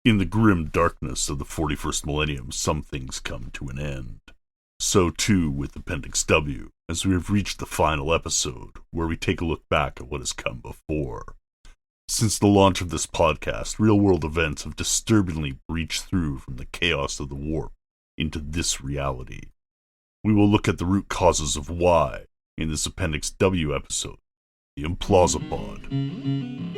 In the grim darkness of the 41st millennium, some things come to an end. So too with Appendix W, as we have reached the final episode, where we take a look back at what has come before. Since the launch of this podcast, real-world events have disturbingly breached through from the chaos of the warp into this reality. We will look at the root causes of why in this Appendix W episode, the Implausipod.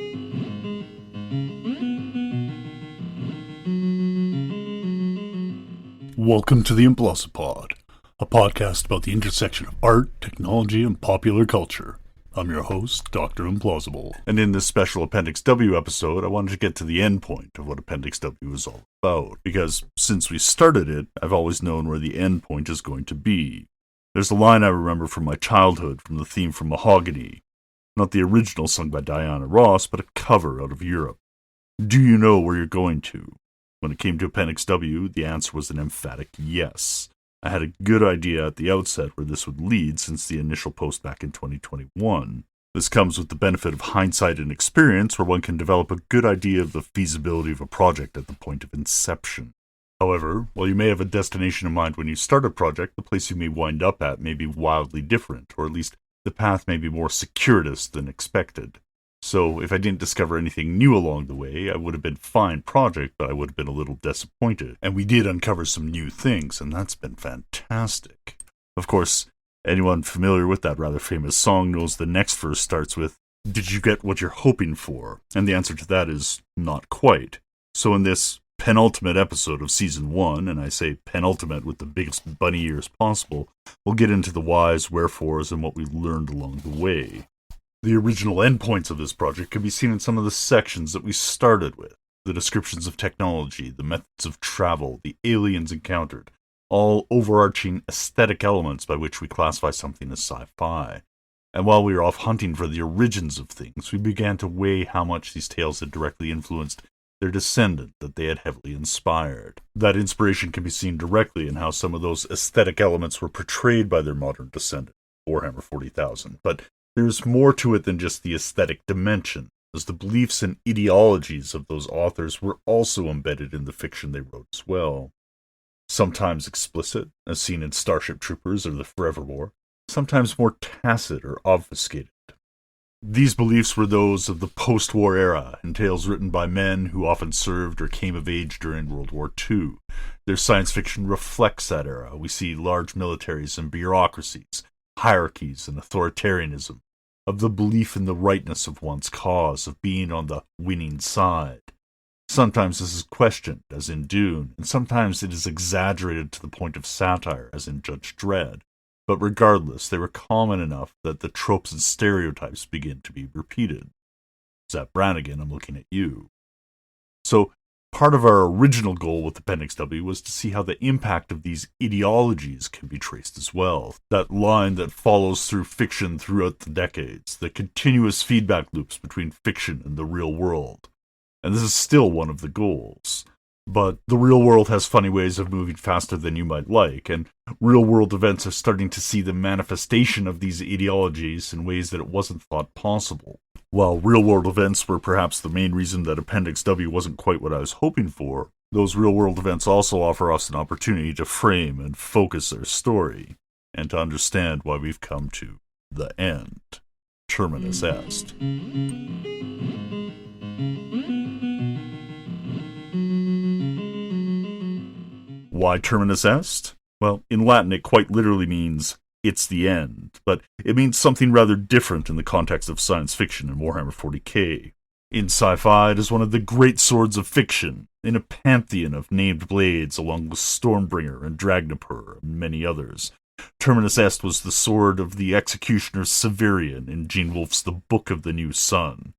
Welcome to the Implausipod, a podcast about the intersection of art, technology, and popular culture. I'm your host, Dr. Implausible, and in this special Appendix W episode, I wanted to get to the end point of what Appendix W is all about, because since we started it, I've always known where the end point is going to be. There's a line I remember from my childhood from the theme from Mahogany, not the original sung by Diana Ross, but a cover out of Europe. Do you know where you're going to? When it came to Appendix W, the answer was an emphatic yes. I had a good idea at the outset where this would lead since the initial post back in 2021. This comes with the benefit of hindsight and experience where one can develop a good idea of the feasibility of a project at the point of inception. However, while you may have a destination in mind when you start a project, the place you may wind up at may be wildly different, or at least the path may be more circuitous than expected. So, if I didn't discover anything new along the way, I would have been a fine project, but I would have been a little disappointed. And we did uncover some new things, and that's been fantastic. Of course, anyone familiar with that rather famous song knows the next verse starts with, "Did you get what you're hoping for?" And the answer to that is, not quite. So in this penultimate episode of Season 1, and I say penultimate with the biggest bunny ears possible, we'll get into the whys, wherefores, and what we learned along the way. The original endpoints of this project can be seen in some of the sections that we started with. The descriptions of technology, the methods of travel, the aliens encountered, all overarching aesthetic elements by which we classify something as sci-fi. And while we were off hunting for the origins of things, we began to weigh how much these tales had directly influenced their descendant that they had heavily inspired. That inspiration can be seen directly in how some of those aesthetic elements were portrayed by their modern descendant, Warhammer 40,000, but there's more to it than just the aesthetic dimension, as the beliefs and ideologies of those authors were also embedded in the fiction they wrote as well. Sometimes explicit, as seen in Starship Troopers or The Forever War, sometimes more tacit or obfuscated. These beliefs were those of the post-war era, in tales written by men who often served or came of age during World War II. Their science fiction reflects that era. We see large militaries and bureaucracies, hierarchies and authoritarianism, of the belief in the rightness of one's cause, of being on the winning side. Sometimes this is questioned, as in Dune, and sometimes it is exaggerated to the point of satire, as in Judge Dredd. But regardless, they were common enough that the tropes and stereotypes begin to be repeated. Zap Brannigan, I'm looking at you. So, part of our original goal with Appendix W was to see how the impact of these ideologies can be traced as well. That line that follows through fiction throughout the decades, the continuous feedback loops between fiction and the real world. And this is still one of the goals. But the real world has funny ways of moving faster than you might like, and real world events are starting to see the manifestation of these ideologies in ways that it wasn't thought possible. While real-world events were perhaps the main reason that Appendix W wasn't quite what I was hoping for, those real-world events also offer us an opportunity to frame and focus our story, and to understand why we've come to the end. Terminus Est. Why Terminus Est? Well, in Latin it quite literally means it's the end, but it means something rather different in the context of science fiction in Warhammer 40k. In sci-fi, it is one of the great swords of fiction, in a pantheon of named blades along with Stormbringer and Dragnapur and many others. Terminus Est was the sword of the executioner Severian in Gene Wolfe's The Book of the New Sun.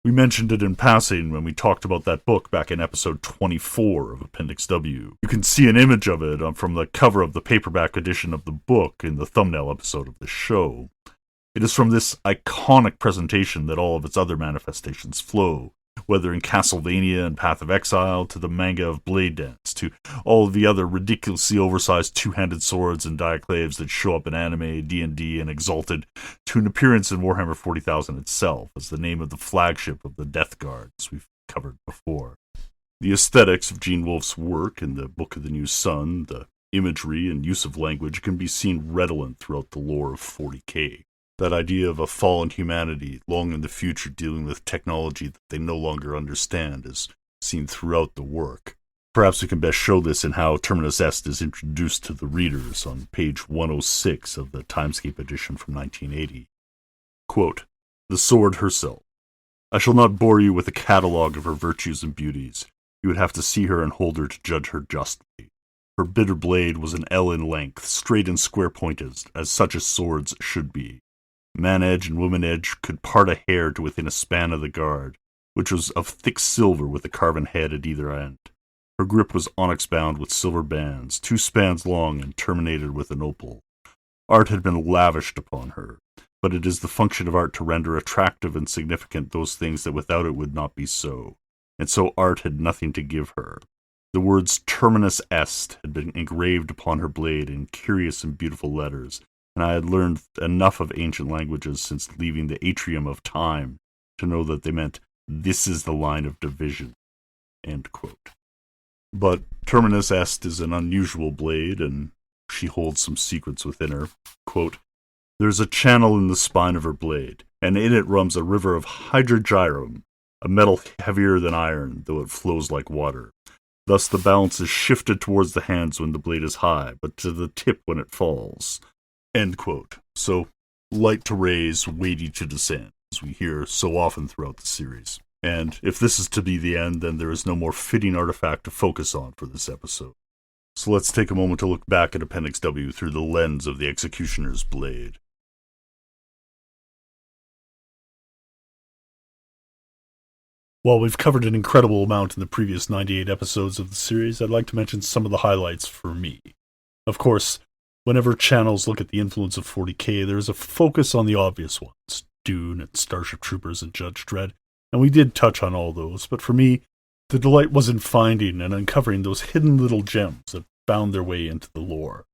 We mentioned it in passing when we talked about that book back in episode 24 of Appendix W. You can see an image of it from the cover of the paperback edition of the book in the thumbnail episode of the show. It is from this iconic presentation that all of its other manifestations flow, whether in Castlevania and Path of Exile, to the manga of Blade Dance, to all of the other ridiculously oversized two-handed swords and diaclaves that show up in anime, D&D, and Exalted, to an appearance in Warhammer 40,000 itself, as the name of the flagship of the Death Guard, as we've covered before. The aesthetics of Gene Wolfe's work in the Book of the New Sun, the imagery and use of language can be seen redolent throughout the lore of 40K. That idea of a fallen humanity long in the future dealing with technology that they no longer understand is seen throughout the work. Perhaps we can best show this in how Terminus Est is introduced to the readers on page 106 of the Timescape edition from 1980. Quote, "The sword herself. I shall not bore you with a catalogue of her virtues and beauties. You would have to see her and hold her to judge her justly. Her bitter blade was an ell in length, straight and square-pointed, as such as swords should be. Man-edge and woman-edge could part a hair to within a span of the guard, which was of thick silver with a carven head at either end. Her grip was onyx-bound with silver bands, 2 spans long and terminated with an opal. Art had been lavished upon her, but it is the function of art to render attractive and significant those things that without it would not be so, and so art had nothing to give her. The words Terminus Est had been engraved upon her blade in curious and beautiful letters, and I had learned enough of ancient languages since leaving the atrium of time to know that they meant, 'This is the line of division.'" End quote. But Terminus Est is an unusual blade, and she holds some secrets within her. Quote, "There's a channel in the spine of her blade, and in it runs a river of hydrogyrum, a metal heavier than iron, though it flows like water. Thus the balance is shifted towards the hands when the blade is high, but to the tip when it falls." End quote. So, light to raise, weighty to descend, as we hear so often throughout the series. And if this is to be the end, then there is no more fitting artifact to focus on for this episode. So let's take a moment to look back at Appendix W through the lens of the Executioner's blade. While we've covered an incredible amount in the previous 98 episodes of the series, I'd like to mention some of the highlights for me. Of course, whenever channels look at the influence of 40K, there's a focus on the obvious ones, Dune and Starship Troopers and Judge Dredd, and we did touch on all those, but for me, the delight was in finding and uncovering those hidden little gems that found their way into the lore.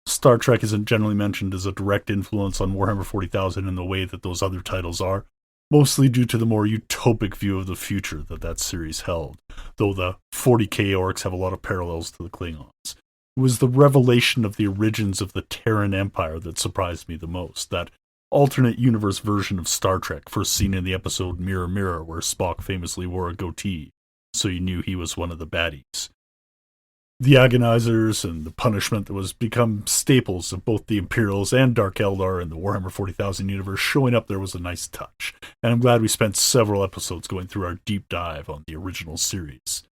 Star Trek isn't generally mentioned as a direct influence on Warhammer 40,000 in the way that those other titles are, mostly due to the more utopic view of the future that series held, though the 40K orcs have a lot of parallels to the Klingons. It was the revelation of the origins of the Terran Empire that surprised me the most, that alternate universe version of Star Trek first seen in the episode Mirror Mirror, where Spock famously wore a goatee, so you knew he was one of the baddies. The agonizers and the punishment that was become staples of both the Imperials and Dark Eldar in the Warhammer 40,000 universe showing up there was a nice touch, and I'm glad we spent several episodes going through our deep dive on the original series.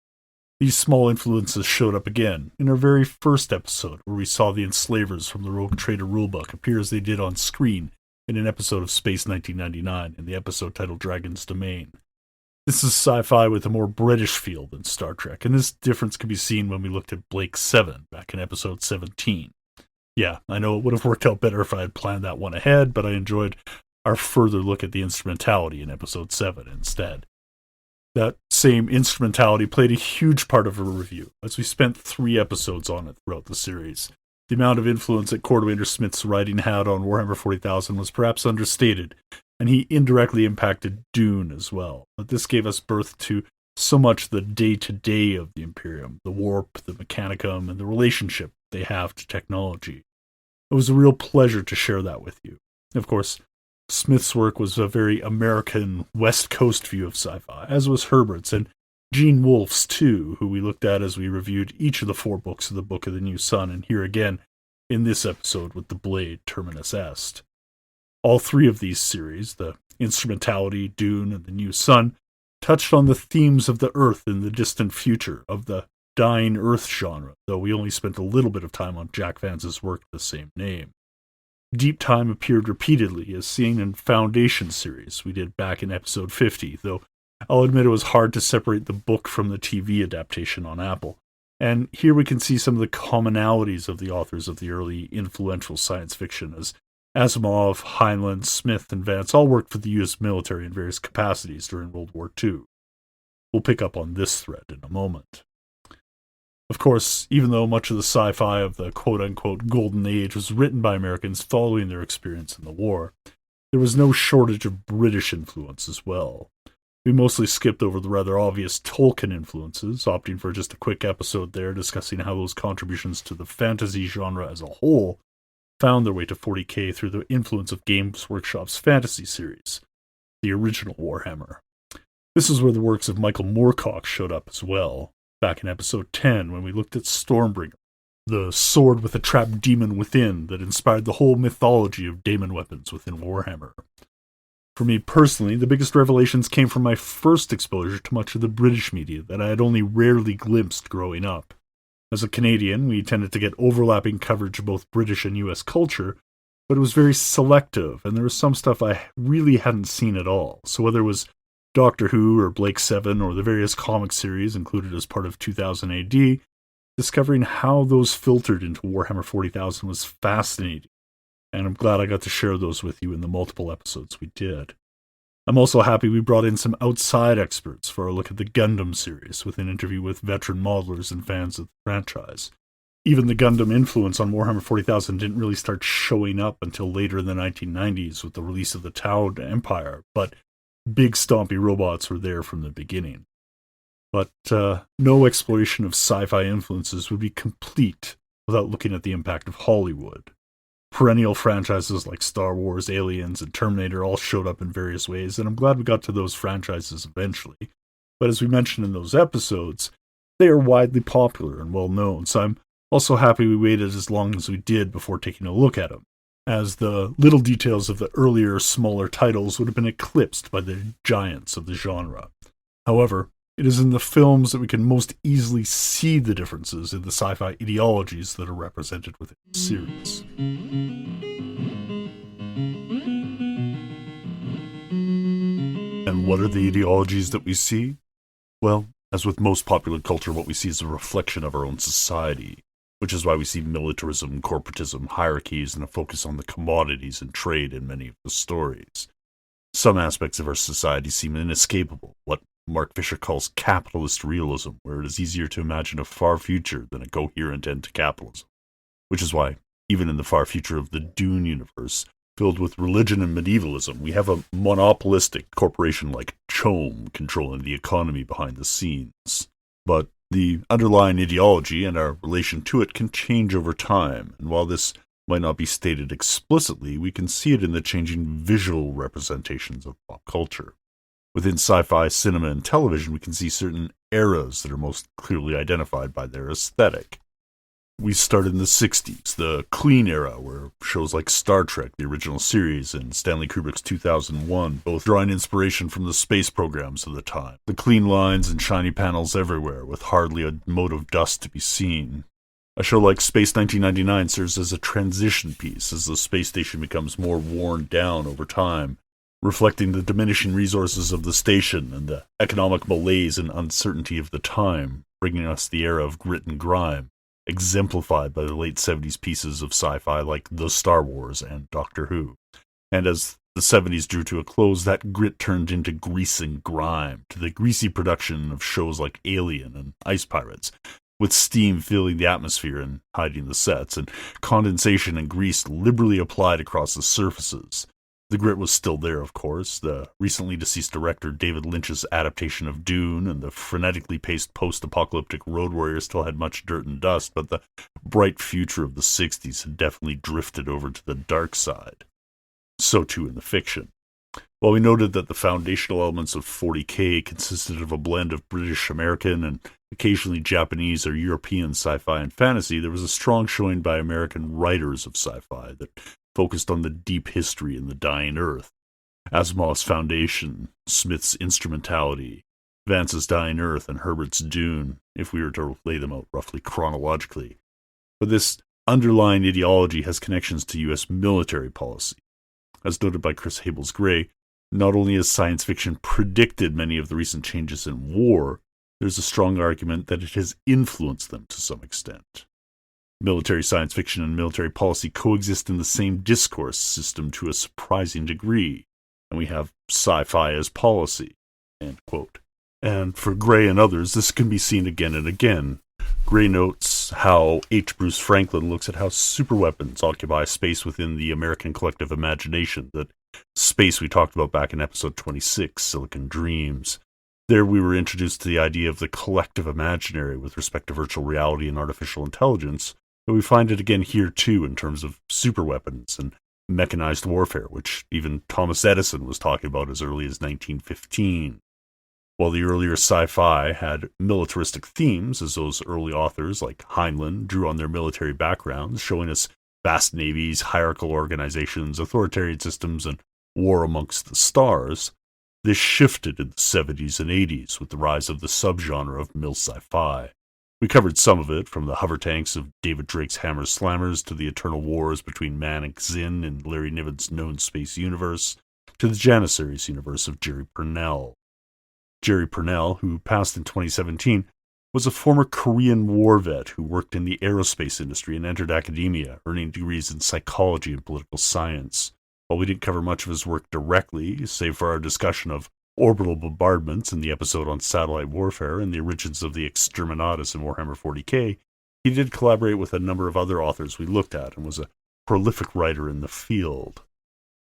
These small influences showed up again in our very first episode, where we saw the enslavers from the Rogue Trader rulebook appear as they did on screen in an episode of Space 1999 in the episode titled Dragon's Domain. This is sci-fi with a more British feel than Star Trek, and this difference can be seen when we looked at Blake 7 back in episode 17. Yeah, I know it would have worked out better if I had planned that one ahead, but I enjoyed our further look at the instrumentality in episode 7 instead. That same instrumentality played a huge part of our review, as we spent 3 episodes on it throughout the series. The amount of influence that Cordwainer Smith's writing had on Warhammer 40,000 was perhaps understated, and he indirectly impacted Dune as well. But this gave us birth to so much the day-to-day of the Imperium, the warp, the mechanicum, and the relationship they have to technology. It was a real pleasure to share that with you. Of course, Smith's work was a very American West Coast view of sci-fi, as was Herbert's, and Gene Wolfe's too, who we looked at as we reviewed each of the 4 books of the Book of the New Sun, and here again in this episode with the blade Terminus Est. All 3 of these series, the Instrumentality, Dune, and the New Sun, touched on the themes of the Earth in the distant future, of the dying Earth genre, though we only spent a little bit of time on Jack Vance's work of the same name. Deep Time appeared repeatedly, as seen in Foundation series we did back in episode 50, though I'll admit it was hard to separate the book from the TV adaptation on Apple. And here we can see some of the commonalities of the authors of the early influential science fiction, as Asimov, Heinlein, Smith, and Vance all worked for the U.S. military in various capacities during World War II. We'll pick up on this thread in a moment. Of course, even though much of the sci-fi of the quote-unquote Golden Age was written by Americans following their experience in the war, there was no shortage of British influence as well. We mostly skipped over the rather obvious Tolkien influences, opting for just a quick episode there discussing how those contributions to the fantasy genre as a whole found their way to 40K through the influence of Games Workshop's fantasy series, the original Warhammer. This is where the works of Michael Moorcock showed up as well, back in episode 10 when we looked at Stormbringer, the sword with the trapped demon within that inspired the whole mythology of daemon weapons within Warhammer. For me personally, the biggest revelations came from my first exposure to much of the British media that I had only rarely glimpsed growing up. As a Canadian, we tended to get overlapping coverage of both British and US culture, but it was very selective, and there was some stuff I really hadn't seen at all. So whether it was Doctor Who or Blake Seven or the various comic series included as part of 2000 AD, discovering how those filtered into Warhammer 40,000 was fascinating, and I'm glad I got to share those with you in the multiple episodes we did. I'm also happy we brought in some outside experts for a look at the Gundam series with an interview with veteran modelers and fans of the franchise. Even the Gundam influence on Warhammer 40,000 didn't really start showing up until later in the 1990s with the release of the Tau Empire, but big stompy robots were there from the beginning. But no exploration of sci-fi influences would be complete without looking at the impact of Hollywood. Perennial franchises like Star Wars, Aliens, and Terminator all showed up in various ways, and I'm glad we got to those franchises eventually. But as we mentioned in those episodes, they are widely popular and well known, so I'm also happy we waited as long as we did before taking a look at them, as the little details of the earlier, smaller titles would have been eclipsed by the giants of the genre. However, it is in the films that we can most easily see the differences in the sci-fi ideologies that are represented within the series. And what are the ideologies that we see? Well, as with most popular culture, what we see is a reflection of our own society, which is why we see militarism, corporatism, hierarchies, and a focus on the commodities and trade in many of the stories. Some aspects of our society seem inescapable, what Mark Fisher calls capitalist realism, where it is easier to imagine a far future than a coherent end to capitalism. Which is why, even in the far future of the Dune universe, filled with religion and medievalism, we have a monopolistic corporation like CHOAM controlling the economy behind the scenes. But the underlying ideology and our relation to it can change over time, and while this might not be stated explicitly, we can see it in the changing visual representations of pop culture. Within sci-fi, cinema, and television, we can see certain eras that are most clearly identified by their aesthetic. We started in the 60s, the clean era, where shows like Star Trek, the original series, and Stanley Kubrick's 2001 both drawing inspiration from the space programs of the time. The clean lines and shiny panels everywhere, with hardly a mote of dust to be seen. A show like Space 1999 serves as a transition piece as the space station becomes more worn down over time, reflecting the diminishing resources of the station and the economic malaise and uncertainty of the time, bringing us the era of grit and grime, exemplified by the late 70s pieces of sci-fi like The Star Wars and Doctor Who. And as the 70s drew to a close, that grit turned into grease and grime, to the greasy production of shows like Alien and Ice Pirates, with steam filling the atmosphere and hiding the sets, and condensation and grease liberally applied across the surfaces. The grit was still there, of course. The recently deceased director David Lynch's adaptation of Dune and the frenetically paced post-apocalyptic Road Warrior still had much dirt and dust, but the bright future of the 60s had definitely drifted over to the dark side. So too in the fiction. While we noted that the foundational elements of 40K consisted of a blend of British, American, and occasionally Japanese or European sci-fi and fantasy, there was a strong showing by American writers of sci-fi that focused on the deep history in the dying Earth. Asimov's Foundation, Smith's Instrumentality, Vance's Dying Earth, and Herbert's Dune, if we were to lay them out roughly chronologically. But this underlying ideology has connections to U.S. military policy. As noted by Chris Habels-Gray, not only has science fiction predicted many of the recent changes in war, there's a strong argument that it has influenced them to some extent. Military science fiction and military policy coexist in the same discourse system to a surprising degree, and we have sci-fi as policy, end quote. And for Gray and others, this can be seen again and again. Gray notes how H. Bruce Franklin looks at how superweapons occupy space within the American collective imagination that Space we talked about back in episode 26, Silicon Dreams. There we were introduced to the idea of the collective imaginary with respect to virtual reality and artificial intelligence, but we find it again here too in terms of superweapons and mechanized warfare, which even Thomas Edison was talking about as early as 1915. While the earlier sci-fi had militaristic themes, as those early authors like Heinlein drew on their military backgrounds, showing us vast navies, hierarchical organizations, authoritarian systems, and war amongst the stars, this shifted in the 70s and 80s with the rise of the subgenre of mil sci-fi. We covered some of it, from the hover tanks of David Drake's Hammer Slammers to the eternal wars between Man and Xin in Larry Niven's Known Space Universe, to the Janissaries universe of Jerry Pournelle. Jerry Pournelle, who passed in 2017, was a former Korean war vet who worked in the aerospace industry and entered academia, earning degrees in psychology and political science. While we didn't cover much of his work directly, save for our discussion of orbital bombardments in the episode on satellite warfare and the origins of the Exterminatus in Warhammer 40k, he did collaborate with a number of other authors we looked at and was a prolific writer in the field.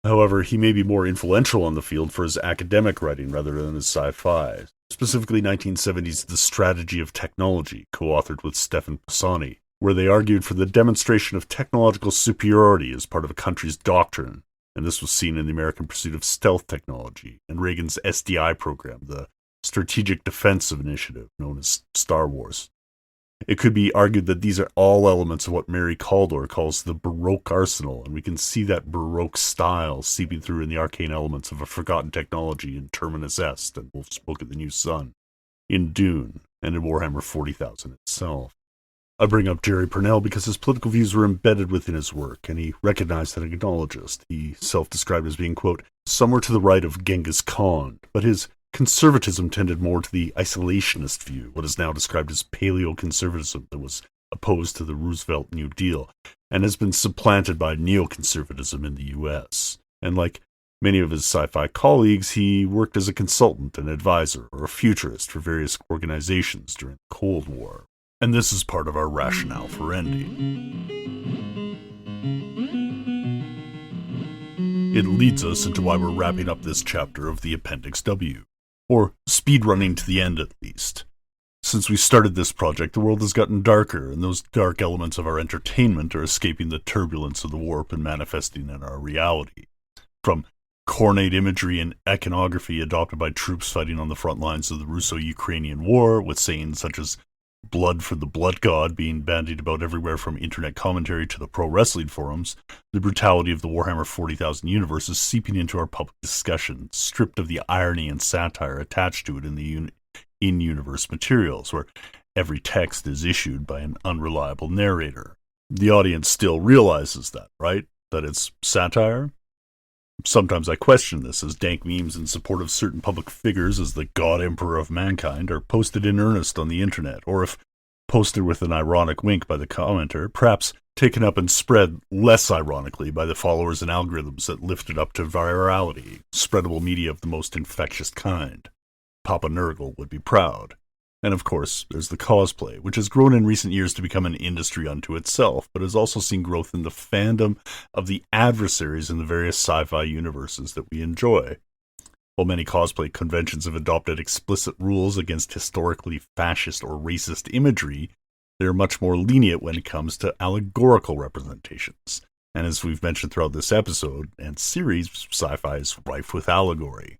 However, he may be more influential on the field for his academic writing rather than his sci-fi, specifically 1970's The Strategy of Technology, co-authored with Stefan Pisani, where they argued for the demonstration of technological superiority as part of a country's doctrine, and this was seen in the American pursuit of stealth technology and Reagan's SDI program, the Strategic Defensive Initiative, known as Star Wars. It could be argued that these are all elements of what Mary Kaldor calls the Baroque arsenal, and we can see that Baroque style seeping through in the arcane elements of a forgotten technology in Terminus Est and Wolfe's Book of the New Sun, in Dune, and in Warhammer 40,000 itself. I bring up Jerry Pournelle because his political views were embedded within his work, and he recognized and acknowledged. He self-described as being, quote, somewhere to the right of Genghis Khan, but his conservatism tended more to the isolationist view, what is now described as paleo-conservatism that was opposed to the Roosevelt New Deal, and has been supplanted by neoconservatism in the U.S. And like many of his sci-fi colleagues, he worked as a consultant, an advisor, or a futurist for various organizations during the Cold War. And this is part of our rationale for ending. It leads us into why we're wrapping up this chapter of the Appendix W, or speedrunning to the end at least. Since we started this project, the world has gotten darker, and those dark elements of our entertainment are escaping the turbulence of the warp and manifesting in our reality. From cornate imagery and iconography adopted by troops fighting on the front lines of the Russo-Ukrainian War, with sayings such as blood for the blood god being bandied about everywhere from internet commentary to the pro wrestling forums, the brutality of the Warhammer 40,000 universe is seeping into our public discussion, stripped of the irony and satire attached to it in the in-universe materials, where every text is issued by an unreliable narrator. The audience still realizes that, right? That it's satire? Sometimes I question this, as dank memes in support of certain public figures as the God Emperor of mankind are posted in earnest on the internet, or if posted with an ironic wink by the commenter, perhaps taken up and spread less ironically by the followers and algorithms that lift it up to virality, spreadable media of the most infectious kind. Papa Nurgle would be proud. And of course, there's the cosplay, which has grown in recent years to become an industry unto itself, but has also seen growth in the fandom of the adversaries in the various sci-fi universes that we enjoy. While many cosplay conventions have adopted explicit rules against historically fascist or racist imagery, they are much more lenient when it comes to allegorical representations. And as we've mentioned throughout this episode and series, sci-fi is rife with allegory.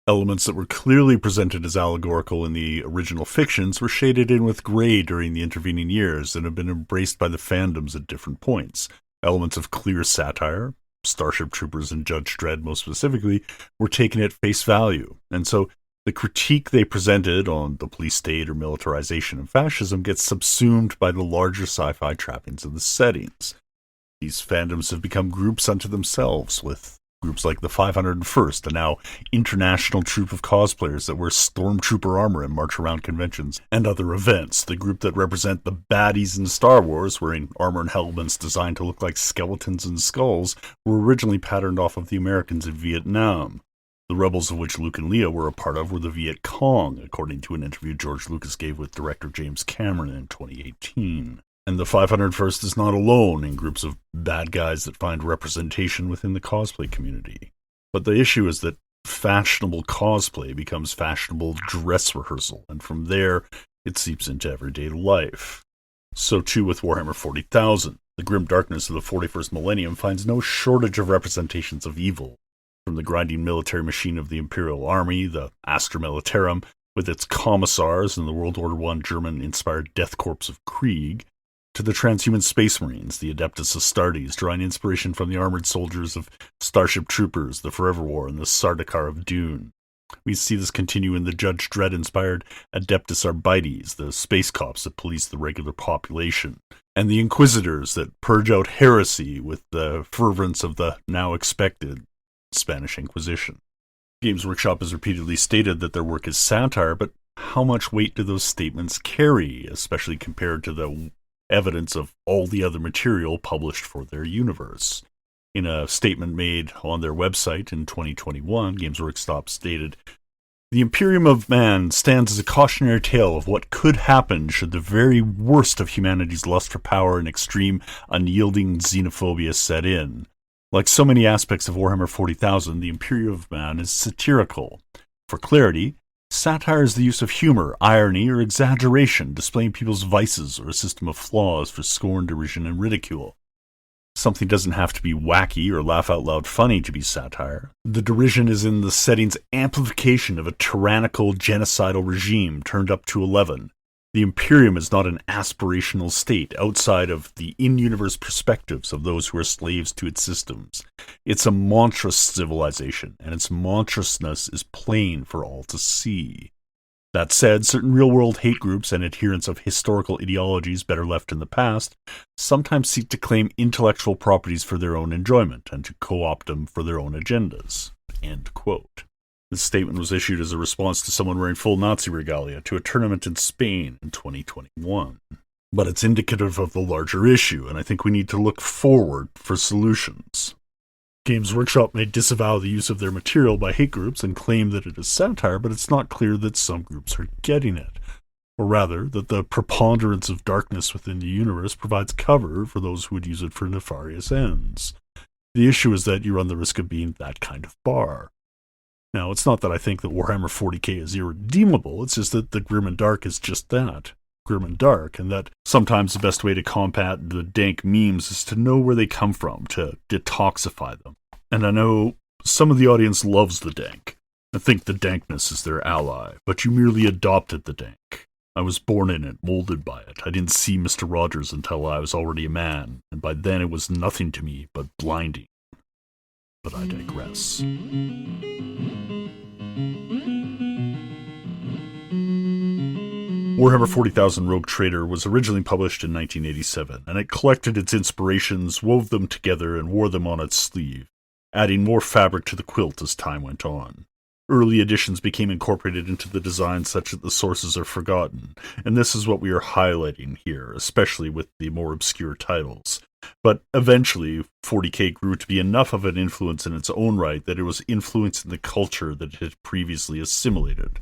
Elements that were clearly presented as allegorical in the original fictions were shaded in with gray during the intervening years and have been embraced by the fandoms at different points. Elements of clear satire, Starship Troopers and Judge Dredd most specifically, were taken at face value, and so the critique they presented on the police state or militarization and fascism gets subsumed by the larger sci-fi trappings of the settings. These fandoms have become groups unto themselves, with groups like the 501st, a now international troupe of cosplayers that wear stormtrooper armor and march around conventions and other events. The group that represent the baddies in Star Wars, wearing armor and helmets designed to look like skeletons and skulls, were originally patterned off of the Americans in Vietnam. The rebels of which Luke and Leia were a part of were the Viet Cong, according to an interview George Lucas gave with director James Cameron in 2018. And the 501st is not alone in groups of bad guys that find representation within the cosplay community. But the issue is that fashionable cosplay becomes fashionable dress rehearsal, and from there it seeps into everyday life. So too with Warhammer 40,000. The grim darkness of the 41st millennium finds no shortage of representations of evil, from the grinding military machine of the Imperial Army, the Astra Militarum, with its commissars and the World War I German-inspired Death Corps of Krieg, to the transhuman space marines, the Adeptus Astartes, drawing inspiration from the armored soldiers of Starship Troopers, the Forever War, and the Sardaukar of Dune. We see this continue in the Judge Dredd-inspired Adeptus Arbites, the space cops that police the regular population, and the Inquisitors that purge out heresy with the fervence of the now expected Spanish Inquisition. Games Workshop has repeatedly stated that their work is satire, but how much weight do those statements carry, especially compared to the evidence of all the other material published for their universe? In a statement made on their website in 2021, Games Workshop stated, "The Imperium of Man stands as a cautionary tale of what could happen should the very worst of humanity's lust for power and extreme, unyielding xenophobia set in. Like so many aspects of Warhammer 40,000, the Imperium of Man is satirical. For clarity, satire is the use of humor, irony, or exaggeration, displaying people's vices or a system of flaws for scorn, derision, and ridicule. Something doesn't have to be wacky or laugh-out-loud funny to be satire. The derision is in the setting's amplification of a tyrannical, genocidal regime turned up to 11. The Imperium is not an aspirational state outside of the in-universe perspectives of those who are slaves to its systems. It's a monstrous civilization, and its monstrousness is plain for all to see. That said, certain real-world hate groups and adherents of historical ideologies better left in the past sometimes seek to claim intellectual properties for their own enjoyment and to co-opt them for their own agendas." End quote. This statement was issued as a response to someone wearing full Nazi regalia to a tournament in Spain in 2021. But it's indicative of the larger issue, and I think we need to look forward for solutions. Games Workshop may disavow the use of their material by hate groups and claim that it is satire, but it's not clear that some groups are getting it. Or rather, that the preponderance of darkness within the universe provides cover for those who would use it for nefarious ends. The issue is that you run the risk of being that kind of bar. Now, it's not that I think that Warhammer 40k is irredeemable, it's just that the grim and dark is just that, grim and dark, and that sometimes the best way to combat the dank memes is to know where they come from, to detoxify them. And I know some of the audience loves the dank, and think the dankness is their ally, but you merely adopted the dank. I was born in it, molded by it. I didn't see Mr. Rogers until I was already a man, and by then it was nothing to me but blinding. But I digress. Warhammer 40,000 Rogue Trader was originally published in 1987, and it collected its inspirations, wove them together, and wore them on its sleeve, adding more fabric to the quilt as time went on. Early editions became incorporated into the design such that the sources are forgotten, and this is what we are highlighting here, especially with the more obscure titles. But eventually, 40k grew to be enough of an influence in its own right that it was influencing the culture that it had previously assimilated.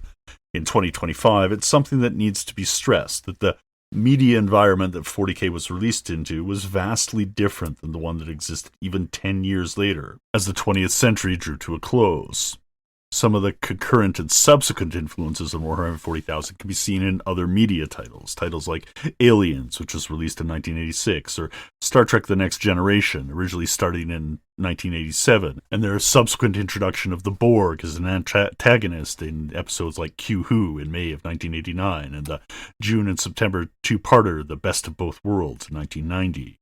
In 2025, it's something that needs to be stressed, that the media environment that 40k was released into was vastly different than the one that existed even 10 years later, as the 20th century drew to a close. Some of the concurrent and subsequent influences of Warhammer 40,000 can be seen in other media titles like Aliens, which was released in 1986, or Star Trek The Next Generation, originally starting in 1987, and their subsequent introduction of the Borg as an antagonist in episodes like Q-Who in May of 1989, and the June and September two-parter The Best of Both Worlds in 1990.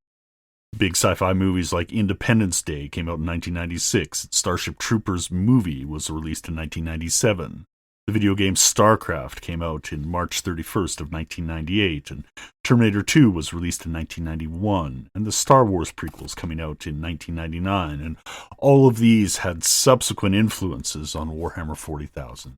Big sci-fi movies like Independence Day came out in 1996. Starship Troopers movie was released in 1997. The video game StarCraft came out in March 31st of 1998, and Terminator 2 was released in 1991, and the Star Wars prequels coming out in 1999, and all of these had subsequent influences on Warhammer 40,000.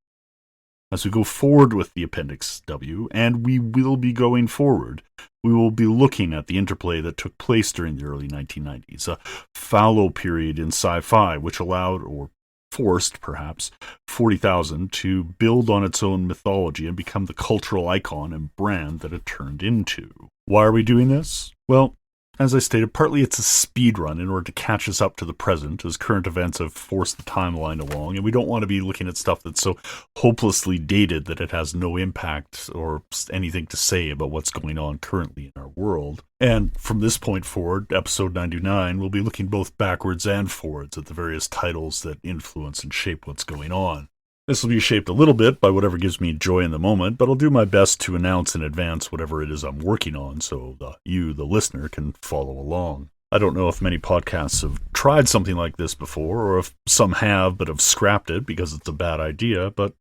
As we go forward with the Appendix W, and we will be going forward, we will be looking at the interplay that took place during the early 1990s, a fallow period in sci-fi which allowed, or forced perhaps, 40,000 to build on its own mythology and become the cultural icon and brand that it turned into. Why are we doing this? Well, as I stated, partly it's a speed run in order to catch us up to the present, as current events have forced the timeline along, and we don't want to be looking at stuff that's so hopelessly dated that it has no impact or anything to say about what's going on currently in our world. And from this point forward, episode 99, we'll be looking both backwards and forwards at the various titles that influence and shape what's going on. This will be shaped a little bit by whatever gives me joy in the moment, but I'll do my best to announce in advance whatever it is I'm working on so you, the listener, can follow along. I don't know if many podcasts have tried something like this before, or if some have but have scrapped it because it's a bad idea, but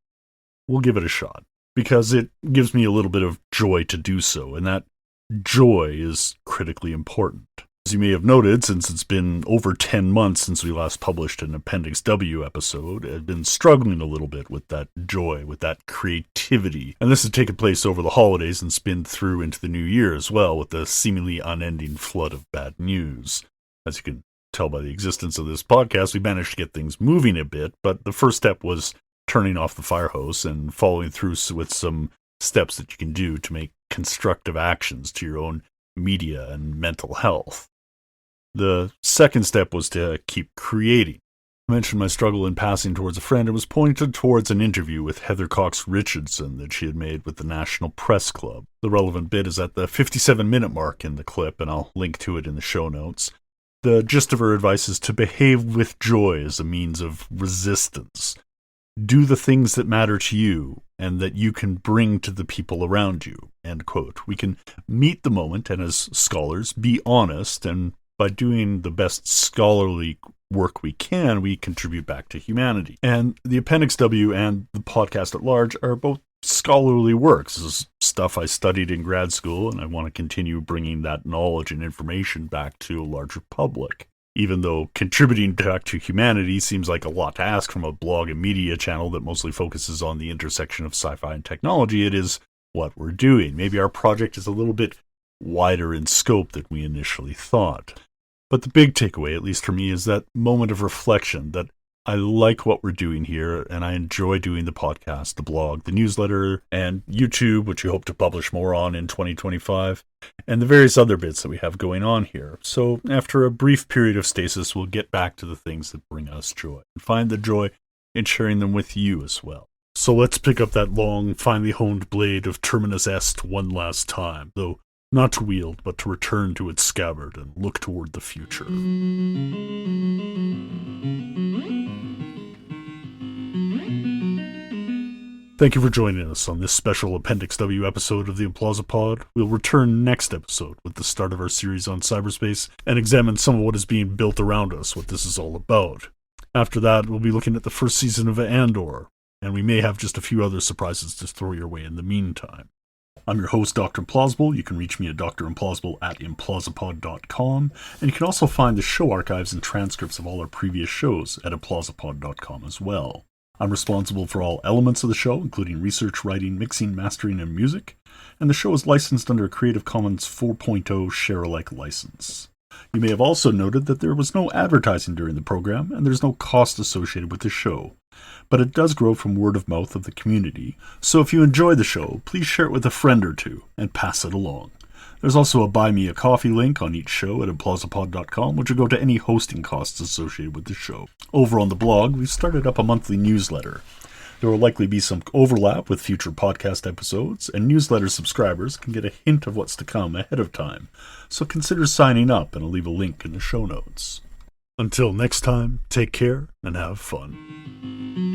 we'll give it a shot, because it gives me a little bit of joy to do so, and that joy is critically important. As you may have noted, since it's been over 10 months since we last published an Appendix W episode, I've been struggling a little bit with that joy, with that creativity. And this has taken place over the holidays and spinned through into the new year as well, with the seemingly unending flood of bad news. As you can tell by the existence of this podcast, we managed to get things moving a bit, but the first step was turning off the fire hose and following through with some steps that you can do to make constructive actions to your own media and mental health. The second step was to keep creating. I mentioned my struggle in passing towards a friend and was pointed towards an interview with Heather Cox Richardson that she had made with the National Press Club. The relevant bit is at the 57-minute mark in the clip, and I'll link to it in the show notes. The gist of her advice is to behave with joy as a means of resistance. Do the things that matter to you and that you can bring to the people around you, end quote. We can meet the moment and, as scholars, be honest, and by doing the best scholarly work we can, we contribute back to humanity. And the Appendix W and the podcast at large are both scholarly works. This is stuff I studied in grad school, and I want to continue bringing that knowledge and information back to a larger public. Even though contributing back to humanity seems like a lot to ask from a blog and media channel that mostly focuses on the intersection of sci-fi and technology, it is what we're doing. Maybe our project is a little bit wider in scope than we initially thought. But the big takeaway, at least for me, is that moment of reflection that I like what we're doing here, and I enjoy doing the podcast, the blog, the newsletter, and YouTube, which we hope to publish more on in 2025, and the various other bits that we have going on here. So after a brief period of stasis, we'll get back to the things that bring us joy, and find the joy in sharing them with you as well. So let's pick up that long, finely honed blade of Terminus Est one last time, though not to wield, but to return to its scabbard and look toward the future. Thank you for joining us on this special Appendix W episode of the Implausipod. We'll return next episode with the start of our series on cyberspace and examine some of what is being built around us, what this is all about. After that, we'll be looking at the first season of Andor, and we may have just a few other surprises to throw your way in the meantime. I'm your host, Dr. Implausible. You can reach me at drimplausible@implausipod.com, and you can also find the show archives and transcripts of all our previous shows at implausipod.com as well. I'm responsible for all elements of the show, including research, writing, mixing, mastering, and music, and the show is licensed under a Creative Commons 4.0 share-alike license. You may have also noted that there was no advertising during the program, and there's no cost associated with the show. But it does grow from word of mouth of the community, so if you enjoy the show, please share it with a friend or two, and pass it along. There's also a Buy Me a Coffee link on each show at implausipod.com, which will go to any hosting costs associated with the show. Over on the blog, we've started up a monthly newsletter. There will likely be some overlap with future podcast episodes, and newsletter subscribers can get a hint of what's to come ahead of time, so consider signing up, and I'll leave a link in the show notes. Until next time, take care and have fun.